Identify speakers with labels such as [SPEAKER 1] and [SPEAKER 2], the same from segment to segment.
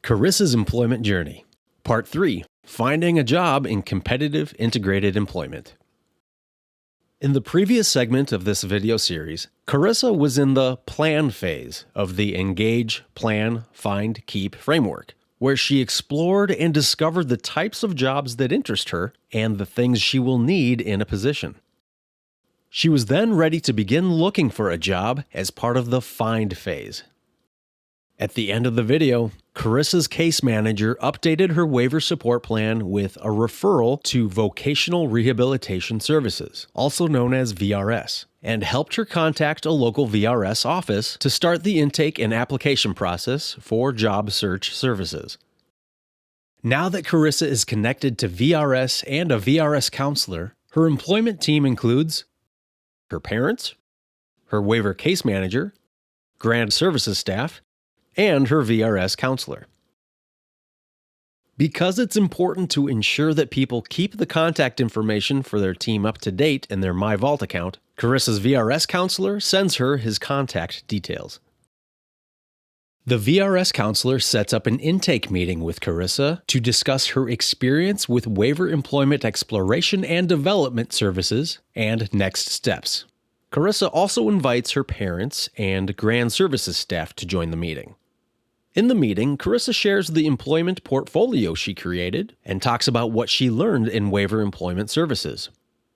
[SPEAKER 1] Karissa's Employment Journey. Part 3. Finding a Job in Competitive Integrated Employment. In the previous segment of this video series, Karissa was in the plan phase of the Engage, Plan, Find, Keep framework, where she explored and discovered the types of jobs that interest her and the things she will need in a position. She was then ready to begin looking for a job as part of the Find phase. At the end of the video, Karissa's case manager updated her waiver support plan with a referral to Vocational Rehabilitation Services, also known as VRS, and helped her contact a local VRS office to start the intake and application process for job search services. Now that Karissa is connected to VRS and a VRS counselor, her employment team includes her parents, her waiver case manager, grant services staff, and her VRS counselor. Because it's important to ensure that people keep the contact information for their team up to date in their MyVault account, Karissa's VRS counselor sends her his contact details. The VRS counselor sets up an intake meeting with Karissa to discuss her experience with waiver employment exploration and development services and next steps. Karissa also invites her parents and grant services staff to join the meeting. In the meeting, Karissa shares the employment portfolio she created and talks about what she learned in waiver employment services.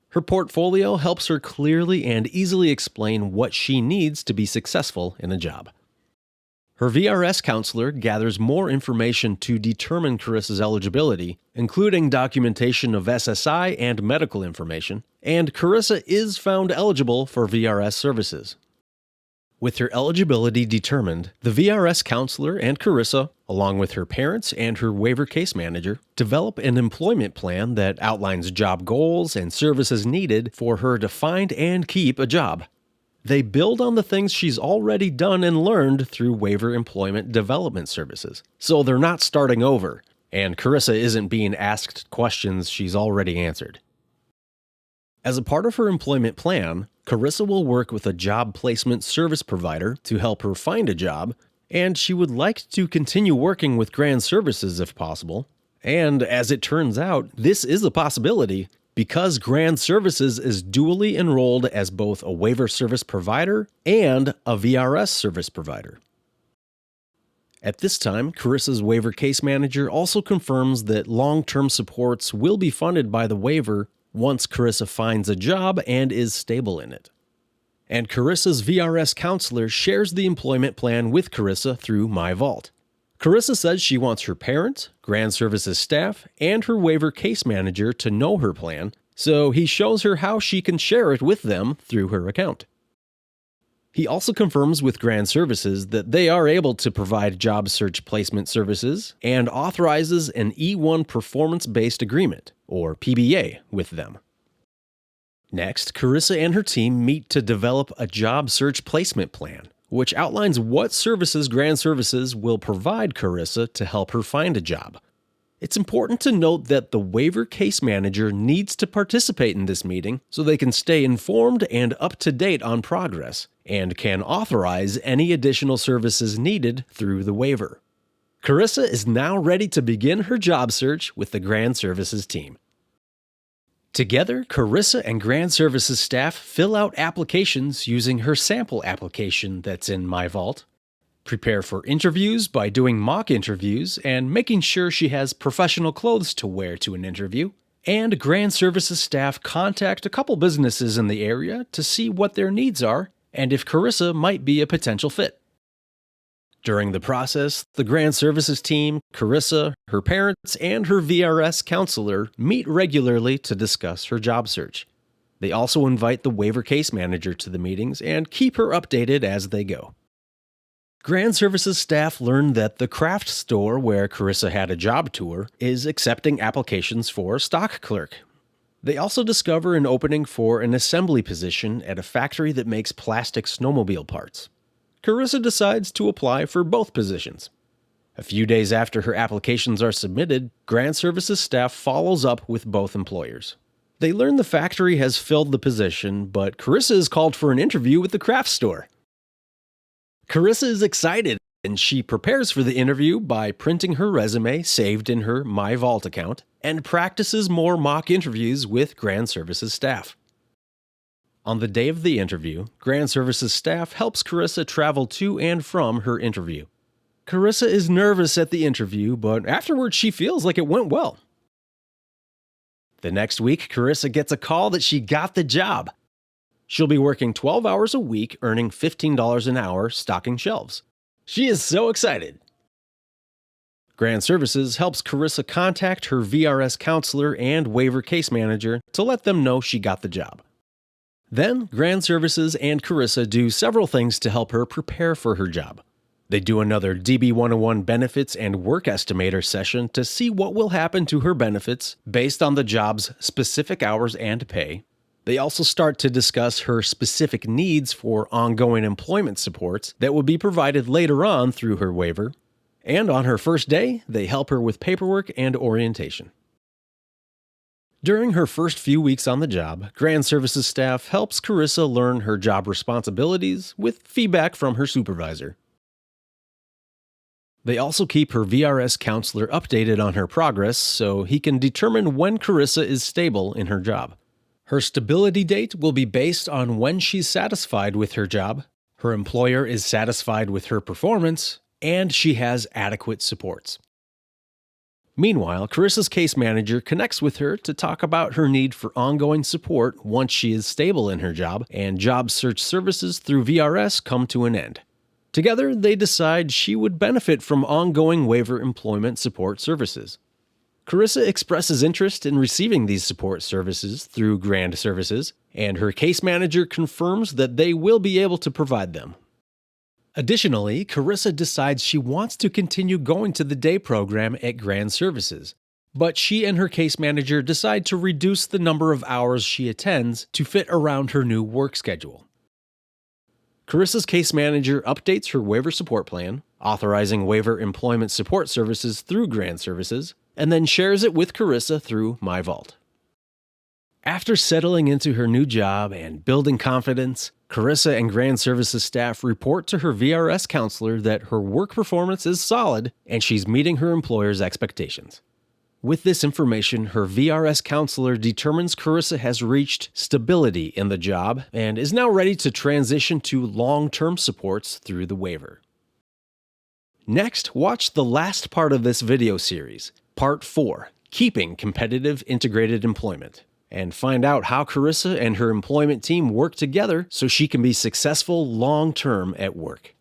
[SPEAKER 1] Her portfolio helps her clearly and easily explain what she needs to be successful in a job. Her VRS counselor gathers more information to determine Karissa's eligibility, including documentation of SSI and medical information, and Karissa is found eligible for VRS services. With her eligibility determined, the VRS counselor and Karissa, along with her parents and her waiver case manager, develop an employment plan that outlines job goals and services needed for her to find and keep a job. They build on the things she's already done and learned through waiver employment development services, so they're not starting over, and Karissa isn't being asked questions she's already answered. As a part of her employment plan, Karissa will work with a job placement service provider to help her find a job, and she would like to continue working with grant services if possible. And as it turns out, this is a possibility because grant services is dually enrolled as both a waiver service provider and a VRS service provider. At this time, Karissa's waiver case manager also confirms that long-term supports will be funded by the waiver once Karissa finds a job and is stable in it. And Karissa's VRS counselor shares the employment plan with Karissa through MyVault. Karissa says she wants her parents, grant services staff, and her waiver case manager to know her plan, so he shows her how she can share it with them through her account. He also confirms with grant services that they are able to provide job search placement services and authorizes an E1 performance-based agreement, or PBA, with them. Next, Karissa and her team meet to develop a job search placement plan, which outlines what services grant services will provide Karissa to help her find a job. It's important to note that the waiver case manager needs to participate in this meeting so they can stay informed and up to date on progress, and can authorize any additional services needed through the waiver. Karissa is now ready to begin her job search with the grant services team. Together, Karissa and grant services staff fill out applications using her sample application that's in MyVault, prepare for interviews by doing mock interviews and making sure she has professional clothes to wear to an interview, and grant services staff contact a couple businesses in the area to see what their needs are and if Karissa might be a potential fit. During the process, the grant services team, Karissa, her parents, and her VRS counselor meet regularly to discuss her job search. They also invite the waiver case manager to the meetings and keep her updated as they go. Grant services staff learned that the craft store where Karissa had a job tour is accepting applications for stock clerk. They also discover an opening for an assembly position at a factory that makes plastic snowmobile parts. Karissa decides to apply for both positions. A few days after her applications are submitted, grant services staff follows up with both employers. They learn the factory has filled the position, but Karissa is called for an interview with the craft store. Karissa is excited And she prepares for the interview by printing her resume saved in her My Vault account and practices more mock interviews with Grand Services staff. On the day of the interview, Grand Services staff helps Karissa travel to and from her interview. Karissa is nervous at the interview, but afterwards she feels like it went well. The next week, Karissa gets a call that she got the job. She'll be working 12 hours a week, earning $15 an hour, stocking shelves. She is so excited. Grand Services helps Karissa contact her VRS counselor and waiver case manager to let them know she got the job. Then, Grand Services and Karissa do several things to help her prepare for her job. They do another DB101 benefits and work estimator session to see what will happen to her benefits based on the job's specific hours and pay. They also start to discuss her specific needs for ongoing employment supports that will be provided later on through her waiver. And on her first day, they help her with paperwork and orientation. During her first few weeks on the job, Grand Services staff helps Karissa learn her job responsibilities with feedback from her supervisor. They also keep her VRS counselor updated on her progress so he can determine when Karissa is stable in her job. Her stability date will be based on when she's satisfied with her job, her employer is satisfied with her performance, and she has adequate supports. Meanwhile, Karissa's case manager connects with her to talk about her need for ongoing support once she is stable in her job and job search services through VRS come to an end. Together, they decide she would benefit from ongoing waiver employment support services. Karissa expresses interest in receiving these support services through Grand Services, and her case manager confirms that they will be able to provide them. Additionally, Karissa decides she wants to continue going to the day program at Grand Services, but she and her case manager decide to reduce the number of hours she attends to fit around her new work schedule. Karissa's case manager updates her waiver support plan, authorizing waiver employment support services through Grand Services, and then shares it with Karissa through My Vault. After settling into her new job and building confidence, Karissa and Grand Services staff report to her VRS counselor that her work performance is solid and she's meeting her employer's expectations. With this information, her VRS counselor determines Karissa has reached stability in the job and is now ready to transition to long-term supports through the waiver. Next, watch the last part of this video series, Part 4, Keeping Competitive Integrated Employment, and find out how Karissa and her employment team work together so she can be successful long-term at work.